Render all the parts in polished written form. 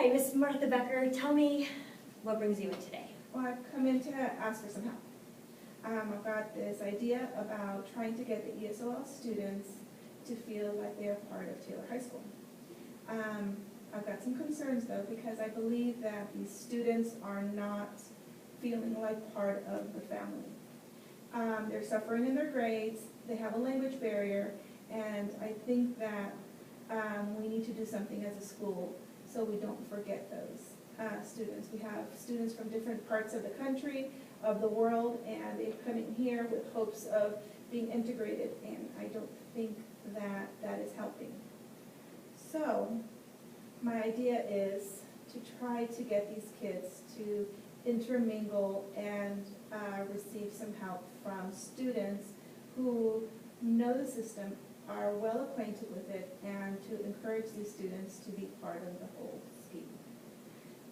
right, Ms. Martha Becker, tell me what brings you in today. Well, I've come in to ask for some help. I've got this idea about trying to get the ESOL students to feel like they're part of Taylor High School. I've got some concerns though, because I believe that these students are not feeling like part of the family. They're suffering in their grades, they have a language barrier, and I think that we need to do something as a school so we don't forget those students. We have students from different parts of the country, of the world, and they've come in here with hopes of being integrated, and I don't think that that is helping. So my idea is to try to get these kids to intermingle and receive some help from students who know the system, are well acquainted with it, and to encourage these students to be part of the whole scheme.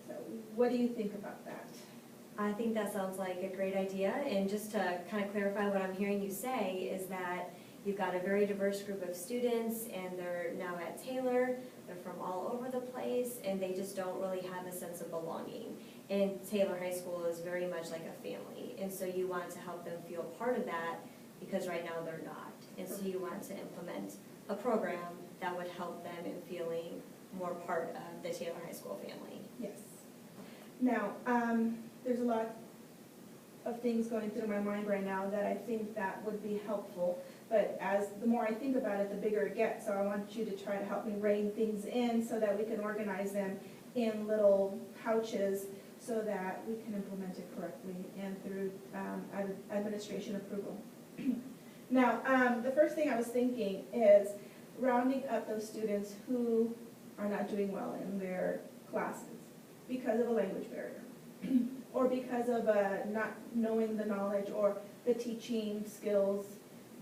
So what do you think about that? I think that sounds like a great idea, and just to kind of clarify what I'm hearing you say is that you've got a very diverse group of students, and they're now at Taylor, they're from all over the place, and they just don't really have a sense of belonging. And Taylor High School is very much like a family, and so you want to help them feel part of that, because right now they're not. And so you want to implement a program that would help them in feeling more part of the Taylor High School family. Yes. Now, there's a lot of things going through my mind right now that I think that would be helpful, but as the more I think about it, the bigger it gets. So I want you to try to help me rein things in so that we can organize them in little pouches so that we can implement it correctly and through administration approval. Now, the first thing I was thinking is rounding up those students who are not doing well in their classes because of a language barrier or because of not knowing the knowledge or the teaching skills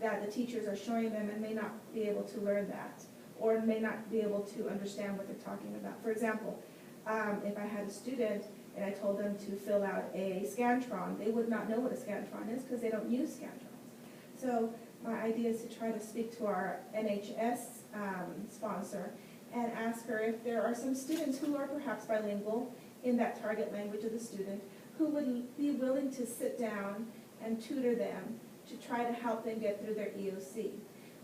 that the teachers are showing them, and may not be able to learn that or may not be able to understand what they're talking about. For example, if I had a student and I told them to fill out a Scantron, they would not know what a Scantron is because they don't use Scantrons. So my idea is to try to speak to our NHS sponsor and ask her if there are some students who are perhaps bilingual in that target language of the student who would be willing to sit down and tutor them to try to help them get through their EOC.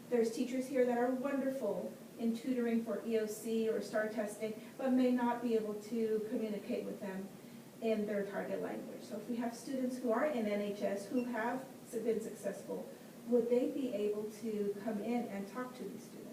There's teachers here that are wonderful in tutoring for EOC or STAR testing, but may not be able to communicate with them in their target language. So if we have students who are in NHS who have been successful, would they be able to come in and talk to these students?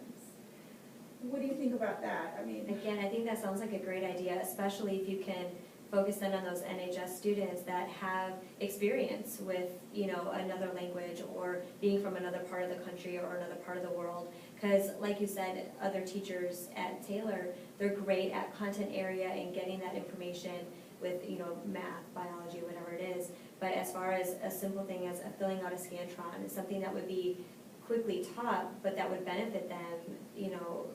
What do you think about that? I mean, again, I think that sounds like a great idea, especially if you can focus in on those NHS students that have experience with, you know, another language or being from another part of the country or another part of the world. Because like you said, other teachers at Taylor, they're great at content area and getting that information with, you know, math, biology, whatever it is. But as far as a simple thing as filling out a Scantron is something that would be quickly taught, but that would benefit them, you know,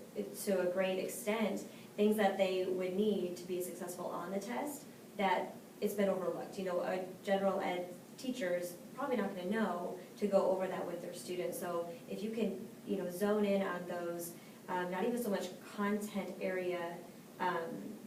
to a great extent, things that they would need to be successful on the test, that it's been overlooked. You know, a general ed teacher's probably not going to know to go over that with their students. So if you can, you know, zone in on those, not even so much content area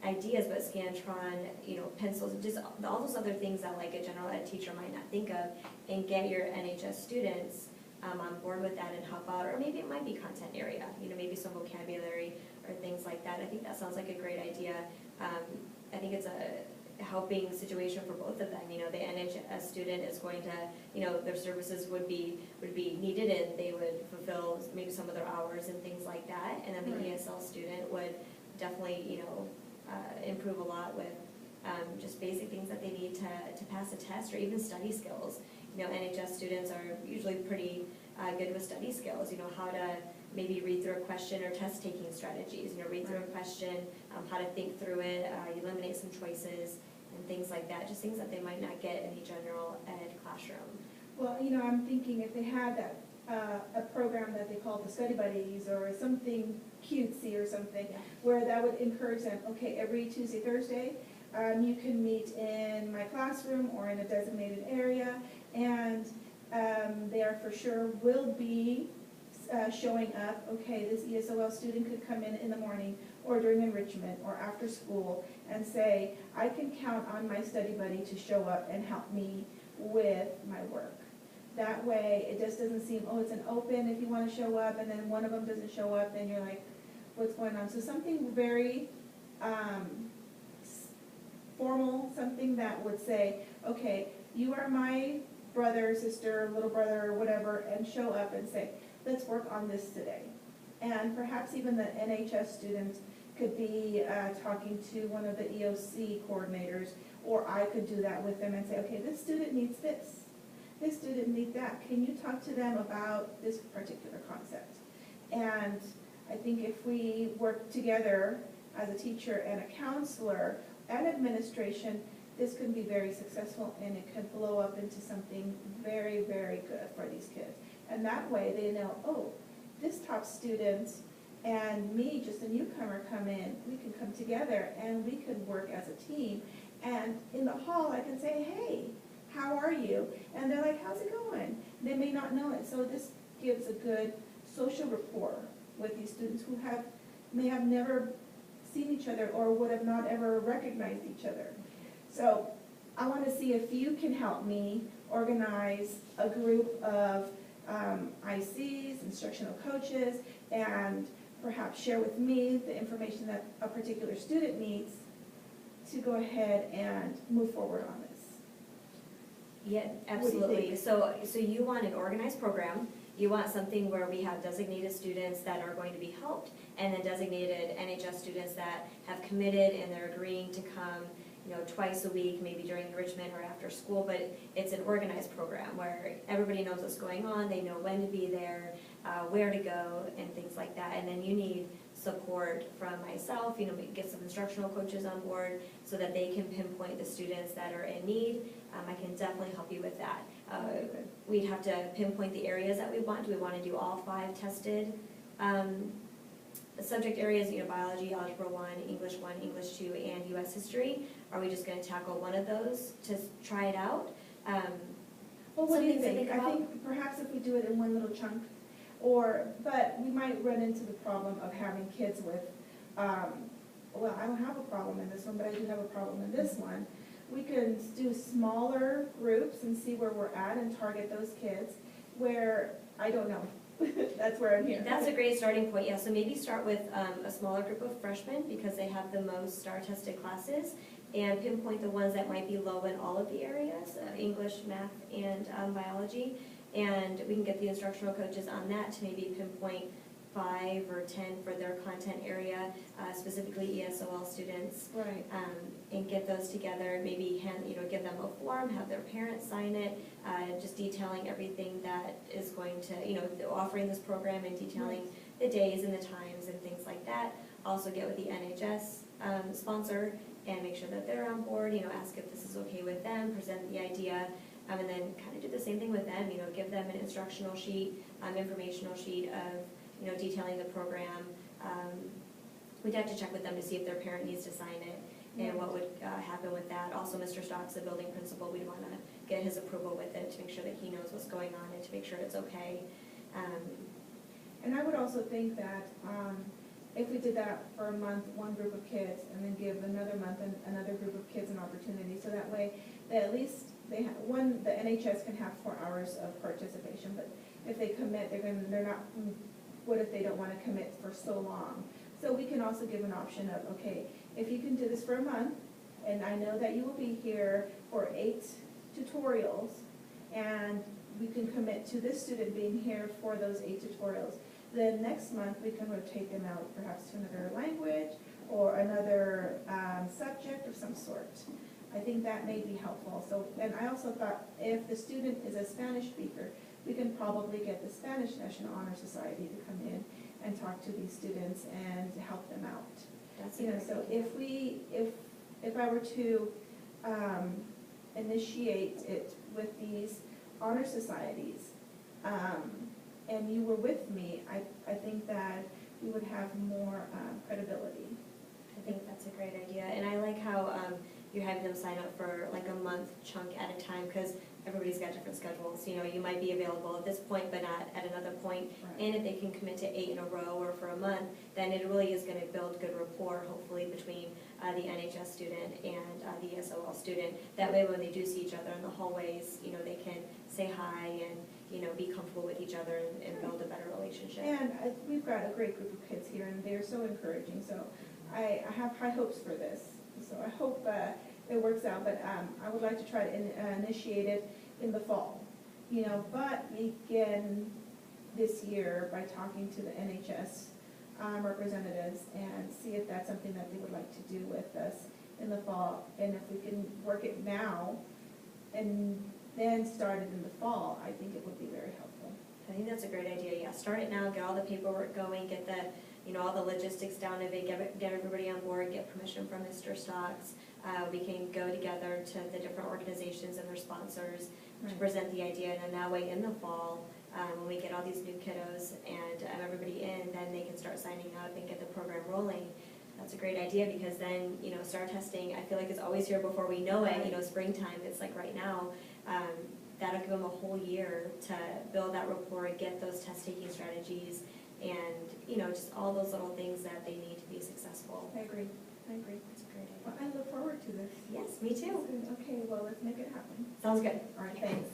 ideas, but Scantron, you know, pencils, just all those other things that like a general ed teacher might not think of, and get your NHS students on board with that and help out. Or maybe it might be content area, you know, maybe some vocabulary or things like that. I think that sounds like a great idea. I think it's a helping situation for both of them. You know, the NHS student is going to, you know, their services would be needed, and they would fulfill maybe some of their hours and things like that. And then the ESL student would definitely, you know, improve a lot with just basic things that they need to pass a test, or even study skills. You know, NHS students are usually pretty good with study skills. You know, how to maybe read through a question or test-taking strategies. You know, read through a question, how to think through it, eliminate some choices, and things like that. Just things that they might not get in a general ed classroom. well, you know, I'm thinking if they had that a program that they call the Study Buddies or something cutesy or something, where that would encourage them, okay, every Tuesday, Thursday, you can meet in my classroom or in a designated area, and they are for sure will be showing up, okay, this ESOL student could come in the morning or during enrichment or after school and say, I can count on my study buddy to show up and help me with my work. That way, it just doesn't seem, oh, it's an open if you want to show up, and then one of them doesn't show up, then you're like, what's going on? So something very formal, something that would say, okay, you are my brother, sister, little brother, or whatever, and show up and say, let's work on this today. And perhaps even the NHS student could be talking to one of the EOC coordinators, or I could do that with them and say, okay, this student needs this. This student needs that. Can you talk to them about this particular concept? And I think if we work together as a teacher and a counselor and administration, this can be very successful, and it can blow up into something very, very good for these kids. And that way they know, oh, this top student and me, just a newcomer, come in, we can come together and we can work as a team. And in the hall, I can say, hey, how are you? And they're like, how's it going? They may not know it. So this gives a good social rapport with these students who may have never seen each other or would have not ever recognized each other. So I want to see if you can help me organize a group of ICs, instructional coaches, and perhaps share with me the information that a particular student needs to go ahead and move forward on this. Yeah, absolutely. So you want an organized program. You want something where we have designated students that are going to be helped, and then designated NHS students that have committed and they're agreeing to come, twice a week, maybe during enrichment or after school. But it's an organized program where everybody knows what's going on. They know when to be there, where to go, and things like that. And then you need support from myself. We get some instructional coaches on board so that they can pinpoint the students that are in need. I can definitely help you with that. We'd have to pinpoint the areas that we want. Do we want to do all 5 tested subject areas, biology, algebra 1, English 1, English 2, and US history? Are we just going to tackle one of those to try it out? Well, what do you think? I think perhaps if we do it in one little chunk, but we might run into the problem of having kids with, well, I don't have a problem in this one, but I do have a problem in this one. We can do smaller groups and see where we're at and target those kids where, I don't know. That's where I'm here. That's a great starting point, yeah. So maybe start with a smaller group of freshmen because they have the most STAR-tested classes, and pinpoint the ones that might be low in all of the areas, English, math, and biology. And we can get the instructional coaches on that to maybe pinpoint 5 or 10 for their content area, specifically ESOL students. Right. And get those together, maybe give them a form, have their parents sign it, just detailing everything that is going to, offering this program and detailing the days and the times and things like that. Also get with the NHS sponsor and make sure that they're on board, ask if this is okay with them, present the idea, and then kind of do the same thing with them, give them an instructional sheet, informational sheet of, detailing the program. We'd have to check with them to see if their parent needs to sign it and what would happen with that. Also, Mr. Stock's the building principal. We'd want to get his approval with it to make sure that he knows what's going on and to make sure it's okay. And I would also think that if we did that for a month, one group of kids, and then give another month and another group of kids an opportunity, so that way they at least the NHS can have 4 hours of participation. But if they commit, they're not. What if they don't want to commit for so long? So we can also give an option of, okay, if you can do this for a month, and I know that you will be here for 8 tutorials, and we can commit to this student being here for those 8 tutorials, then next month we can rotate them out perhaps to another language or another subject of some sort. I think that may be helpful. So, and I also thought if the student is a Spanish speaker, we can probably get the Spanish National Honor Society to come in and talk to these students and help them out. That's So if I were to initiate it with these honor societies, and you were with me, I think that we would have more credibility. I think that's a great idea, and I like how you're having them sign up for like a month chunk at a time, because everybody's got different schedules. You know, you might be available at this point, but not at another point. Right. And if they can commit to 8 in a row or for a month, then it really is going to build good rapport, hopefully, between the NHS student and the ESOL student. That way, when they do see each other in the hallways, you know, they can say hi and, you know, be comfortable with each other and build a better relationship. And we've got a great group of kids here, and they're so encouraging, so I have high hopes for this. So I hope it works out, but I would like to try to initiate it in the fall. You know, but begin this year by talking to the NHS representatives and see if that's something that they would like to do with us in the fall. And if we can work it now and then start it in the fall, I think it would be very helpful. I think that's a great idea, yeah. Start it now, get all the paperwork going, get the, you know, all the logistics down of it, get everybody on board, get permission from Mr. Stocks. We can go together to the different organizations and their sponsors to Right. present the idea, and then that way in the fall, when we get all these new kiddos and everybody in, then they can start signing up and get the program rolling. That's a great idea, because then, you know, STAR testing, I feel like it's always here before we know it. You know, springtime, it's like right now. That'll give them a whole year to build that rapport, get those test-taking strategies, and, you know, just all those little things that they need to be successful. I agree. It's a great idea. Well, I look forward to this. Yes, me too. Okay, well, let's make it happen. Sounds good. All right, thanks.